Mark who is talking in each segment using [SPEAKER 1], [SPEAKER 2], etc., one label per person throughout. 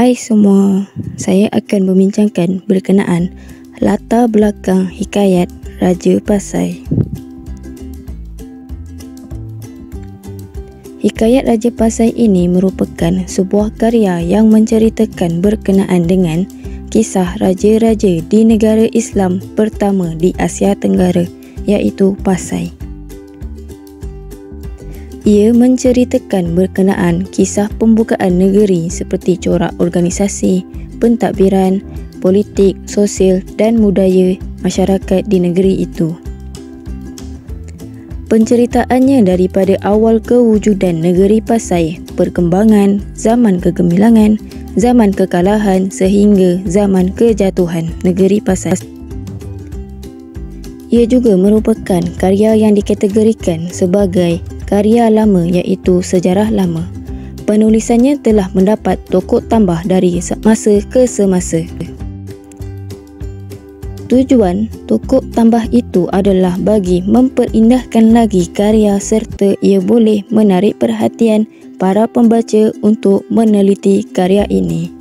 [SPEAKER 1] Hai semua, saya akan membincangkan berkenaan latar belakang hikayat Raja Pasai. Hikayat Raja Pasai ini merupakan sebuah karya yang menceritakan berkenaan dengan kisah raja-raja di negara Islam pertama di Asia Tenggara, iaitu Pasai. Ia menceritakan berkenaan kisah pembukaan negeri seperti corak organisasi, pentadbiran, politik, sosial dan budaya masyarakat di negeri itu. Penceritaannya daripada awal kewujudan negeri Pasai, perkembangan, zaman kegemilangan, zaman kekalahan sehingga zaman kejatuhan negeri Pasai. Ia juga merupakan karya yang dikategorikan sebagai karya lama, iaitu sejarah lama. Penulisannya telah mendapat tokoh tambah dari masa ke semasa. Tujuan tokoh tambah itu adalah bagi memperindahkan lagi karya serta ia boleh menarik perhatian para pembaca untuk meneliti karya ini.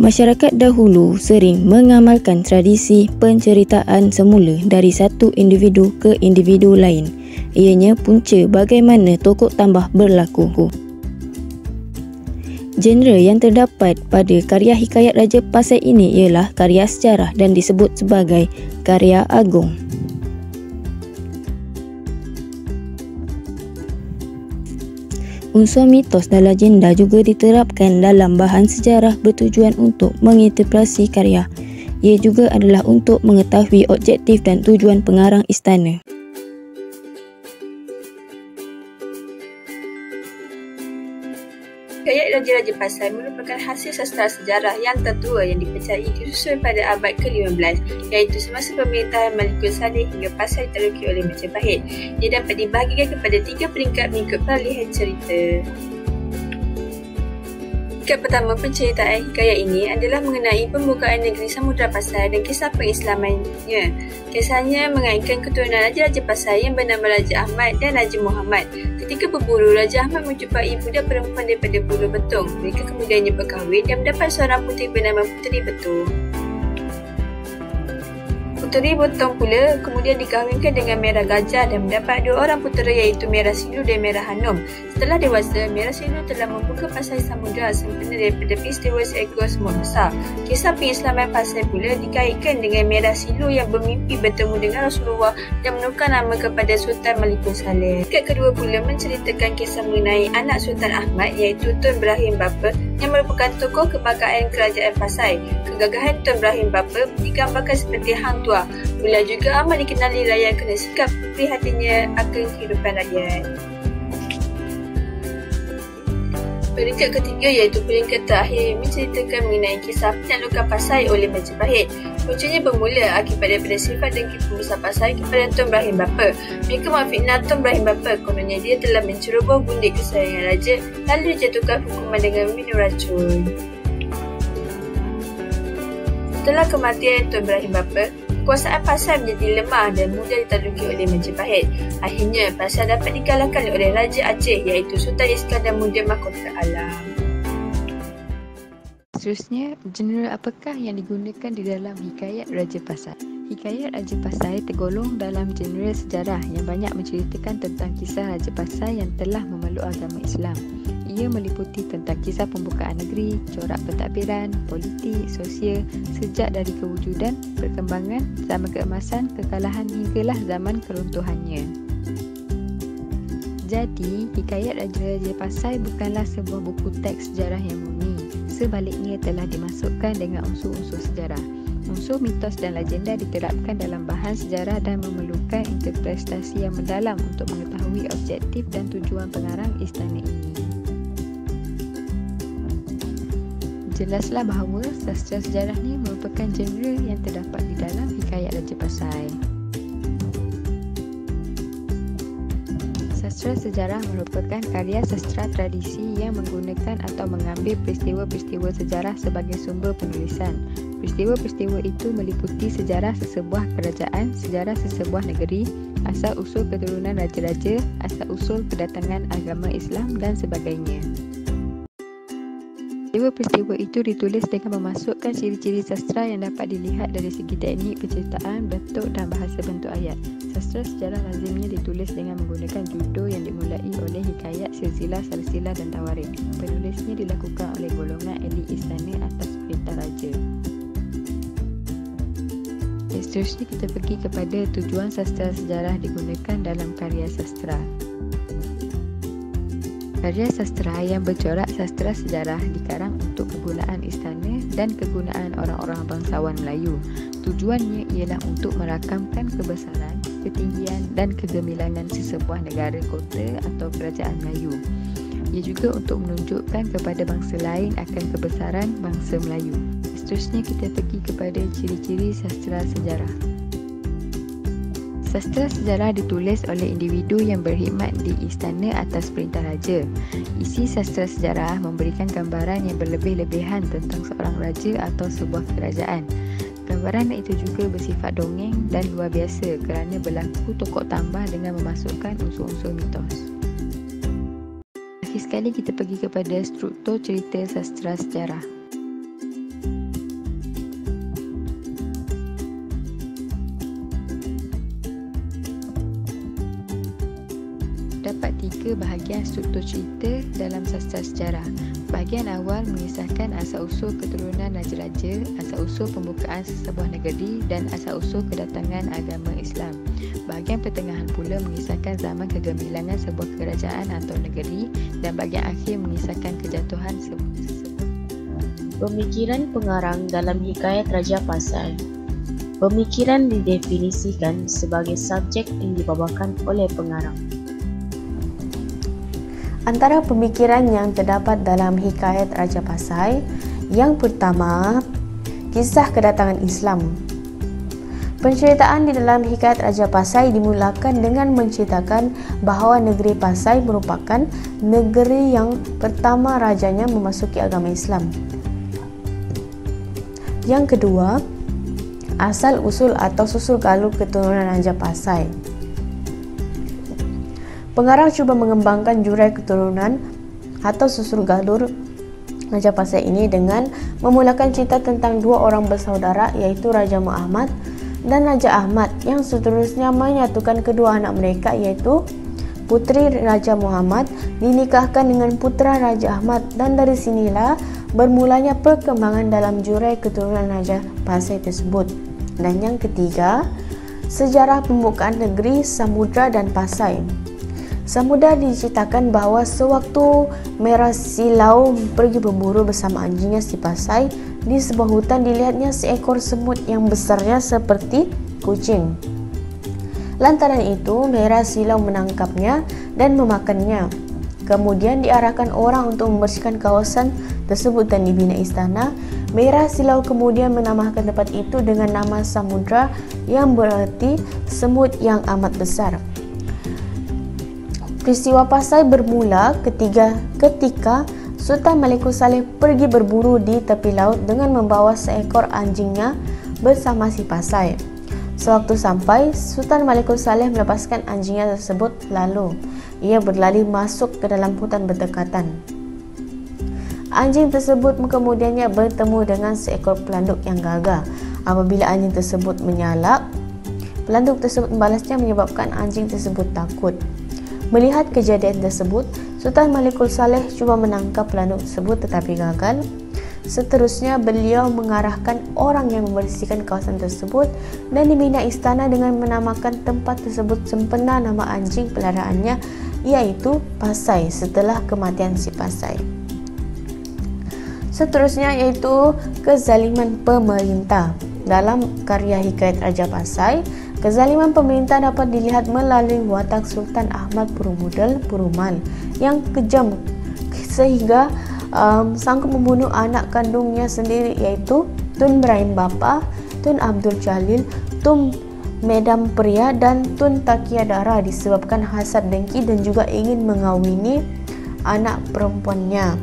[SPEAKER 1] Masyarakat dahulu sering mengamalkan tradisi penceritaan semula dari satu individu ke individu lain. Ianya punca bagaimana tokoh tambah berlaku. Genre yang terdapat pada karya hikayat Raja Pasai ini ialah karya sejarah dan disebut sebagai karya agung. Unsur mitos dan legenda juga diterapkan dalam bahan sejarah bertujuan untuk menginterpretasi karya. Ia juga adalah untuk mengetahui objektif dan tujuan pengarang istana.
[SPEAKER 2] Hikayat Raja-Raja Pasai merupakan hasil sastra sejarah yang tertua yang dipercayai disusun pada abad ke-15, iaitu semasa pemerintahan Malikul Saleh hingga Pasai ditaklukki oleh Majapahit. Ia dapat dibahagikan kepada 3 peringkat mengikut peralihan cerita. Peringkat pertama penceritaan hikayat ini adalah mengenai pembukaan negeri Samudra Pasai dan kisah pengislamannya. Kisahnya mengaitkan keturunan Raja-Raja Pasai yang bernama Raja Ahmad dan Raja Muhammad. Ketika berburu, Raja Ahmad menjumpai budak perempuan daripada Pulau Betung. Mereka kemudiannya berkahwin dan mendapat seorang puteri bernama Puteri Betung. Puteri Betung pula kemudian dikahwinkan dengan Merah Gajah dan mendapat 2 orang putera, iaitu Merah Silu dan Merah Hanum. Setelah dewasa, Merah Silu telah membuka Pasai Samudra sempena daripada peristiwa seekor semut besar. Kisah pengislaman Pasai pula dikaitkan dengan Merah Silu yang bermimpi bertemu dengan Rasulullah dan menukar nama kepada Sultan Malikul Saleh. Peringkat kedua pula menceritakan kisah mengenai anak Sultan Ahmad, iaitu Tun Brahim Bapa, yang merupakan tokoh kebanggaan kerajaan Pasai. Kegagahan Tun Brahim Bapa digambarkan seperti hang tuah. Beliau juga amat dikenali rakyat kerana sikap prihatinnya akan kehidupan rakyat. Peringkat ketiga iaitu peringkat terakhir menceritakan mengenai kisah penaklukan Pasai oleh Majapahit. Puncanya bermula akibat daripada sifat dengki pembesar Pasai kepada Tun Brahim Bapa. Mereka memfitnah Tun Brahim Bapa, kononnya dia telah menceroboh gundik kesayangan raja lalu dijatuhkan hukuman dengan minum racun. Setelah kematian Tun Brahim Bapa, kekuasaan Pasai menjadi lemah dan mudah ditakluki oleh Majapahit. Akhirnya, Pasai dapat dikalahkan oleh Raja Aceh, iaitu Sultan Iskandar Muda Mahkota Alam.
[SPEAKER 3] Seterusnya, genre apakah yang digunakan di dalam hikayat Raja Pasai? Hikayat Raja Pasai tergolong dalam genre sejarah yang banyak menceritakan tentang kisah Raja Pasai yang telah memeluk agama Islam. Ia meliputi tentang kisah pembukaan negeri, corak pentadbiran, politik, sosial sejak dari kewujudan, perkembangan, zaman keemasan, kekalahan hinggalah zaman keruntuhannya. Jadi, hikayat Raja-Raja Pasai bukanlah sebuah buku teks sejarah yang murni. Sebaliknya telah dimasukkan dengan unsur-unsur sejarah. Unsur mitos dan legenda diterapkan dalam bahan sejarah dan memerlukan interpretasi yang mendalam untuk mengetahui objektif dan tujuan pengarang istana ini. Jelaslah bahawa sastra sejarah ni merupakan genre yang terdapat di dalam hikayat Raja Pasai. Sastra sejarah merupakan karya sastra tradisi yang menggunakan atau mengambil peristiwa-peristiwa sejarah sebagai sumber penulisan. Peristiwa-peristiwa itu meliputi sejarah sesebuah kerajaan, sejarah sesebuah negeri, asal-usul keturunan raja-raja, asal-usul kedatangan agama Islam dan sebagainya. Peristiwa-peristiwa itu ditulis dengan memasukkan ciri-ciri sastra yang dapat dilihat dari segi teknik, penceritaan, bentuk dan bahasa bentuk ayat. Sastra sejarah lazimnya ditulis dengan menggunakan judul yang dimulai oleh hikayat, silsilah, salsilah dan tawarikh. Penulisnya dilakukan oleh golongan elit istana atas perintah raja. Seterusnya kita pergi kepada tujuan sastra sejarah digunakan dalam karya sastra. Karya sastra yang bercorak sastra sejarah dikarang untuk kegunaan istana dan kegunaan orang-orang bangsawan Melayu. Tujuannya ialah untuk merakamkan kebesaran, ketinggian dan kegemilangan sesebuah negara, kota atau kerajaan Melayu. Ia juga untuk menunjukkan kepada bangsa lain akan kebesaran bangsa Melayu. Seterusnya kita pergi kepada ciri-ciri sastra sejarah. Sastra sejarah ditulis oleh individu yang berkhidmat di istana atas perintah raja. Isi sastra sejarah memberikan gambaran yang berlebih-lebihan tentang seorang raja atau sebuah kerajaan. Gambaran itu juga bersifat dongeng dan luar biasa kerana berlaku tokoh tambah dengan memasukkan unsur-unsur mitos. Akhir sekali kita pergi kepada struktur cerita sastra sejarah. Terdapat 3 bahagian struktur cerita dalam sastra sejarah. Bahagian awal mengisahkan asal-usul keturunan raja-raja, asal-usul pembukaan sesebuah negeri dan asal-usul kedatangan agama Islam. Bahagian pertengahan pula mengisahkan zaman kegemilangan sebuah kerajaan atau negeri dan bahagian akhir mengisahkan kejatuhan sebuah.
[SPEAKER 4] Pemikiran pengarang dalam hikayat Raja Pasai. Pemikiran didefinisikan sebagai subjek yang dibawakan oleh pengarang.
[SPEAKER 1] Antara pemikiran yang terdapat dalam hikayat Raja Pasai, yang pertama, kisah kedatangan Islam. Penceritaan di dalam hikayat Raja Pasai dimulakan dengan menceritakan bahawa negeri Pasai merupakan negeri yang pertama rajanya memasuki agama Islam. Yang kedua, asal-usul atau susul galur keturunan Raja Pasai. Pengarang cuba mengembangkan jurai keturunan atau susul galur Raja Pasai ini dengan memulakan cerita tentang 2 orang bersaudara iaitu Raja Muhammad dan Raja Ahmad yang seterusnya menyatukan kedua anak mereka iaitu puteri Raja Muhammad dinikahkan dengan putera Raja Ahmad dan dari sinilah bermulanya perkembangan dalam jurai keturunan Raja Pasai tersebut. Dan yang ketiga, sejarah pembukaan negeri Samudra dan Pasai. Samudra diceritakan bahawa sewaktu Merah Silau pergi berburu bersama anjingnya si Pasai, di sebuah hutan dilihatnya seekor semut yang besarnya seperti kucing. Lantaran itu, Merah Silau menangkapnya dan memakannya. Kemudian diarahkan orang untuk membersihkan kawasan tersebut dan dibina istana. Merah Silau kemudian menamakan tempat itu dengan nama Samudra yang berarti semut yang amat besar. Peristiwa Pasai bermula ketika Sultan Malikul Saleh pergi berburu di tepi laut dengan membawa seekor anjingnya bersama si Pasai. Sewaktu sampai, Sultan Malikul Saleh melepaskan anjingnya tersebut lalu ia berlari masuk ke dalam hutan berdekatan. Anjing tersebut kemudiannya bertemu dengan seekor pelanduk yang gagah. Apabila anjing tersebut menyalak, pelanduk tersebut membalasnya menyebabkan anjing tersebut takut. Melihat kejadian tersebut, Sultan Malikul Saleh cuba menangkap pelanduk tersebut tetapi gagal. Seterusnya, beliau mengarahkan orang yang membersihkan kawasan tersebut dan dibina istana dengan menamakan tempat tersebut sempena nama anjing peliharaannya iaitu Pasai setelah kematian si Pasai. Seterusnya yaitu kezaliman pemerintah. Dalam karya hikayat Raja Pasai, kezaliman pemerintah dapat dilihat melalui watak Sultan Ahmad Purumal yang kejam sehingga sanggup membunuh anak kandungnya sendiri iaitu Tun Brahim Bapa, Tun Abdul Jalil, Tun Medam Pria dan Tun Takia Dara disebabkan hasad dengki dan juga ingin mengawini anak perempuannya.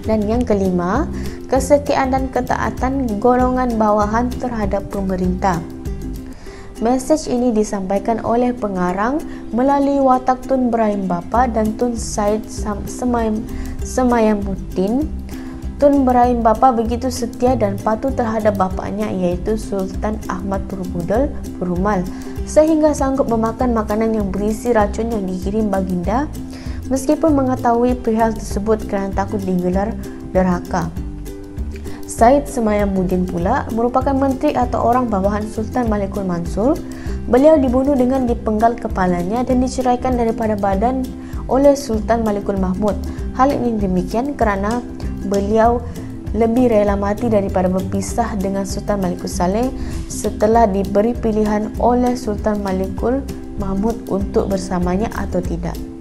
[SPEAKER 1] Dan yang kelima, kesetiaan dan ketaatan golongan bawahan terhadap pemerintah. Mesej ini disampaikan oleh pengarang melalui watak Tun Brahim Bapa dan Tun Said Semayamuddin.
[SPEAKER 5] Tun Ibrahim bapa begitu setia dan patuh terhadap bapaknya iaitu Sultan Ahmad Purumal sehingga sanggup memakan makanan yang berisi racun yang dikirim baginda meskipun mengetahui perihal tersebut kerana takut digelar derhaka. Said Semayamuddin pula merupakan menteri atau orang bawahan Sultan Malikul Mansur. Beliau dibunuh dengan dipenggal kepalanya dan diceraikan daripada badan oleh Sultan Malikul Mahmud. Hal ini demikian kerana beliau lebih rela mati daripada berpisah dengan Sultan Malikul Saleh setelah diberi pilihan oleh Sultan Malikul Mahmud untuk bersamanya atau tidak.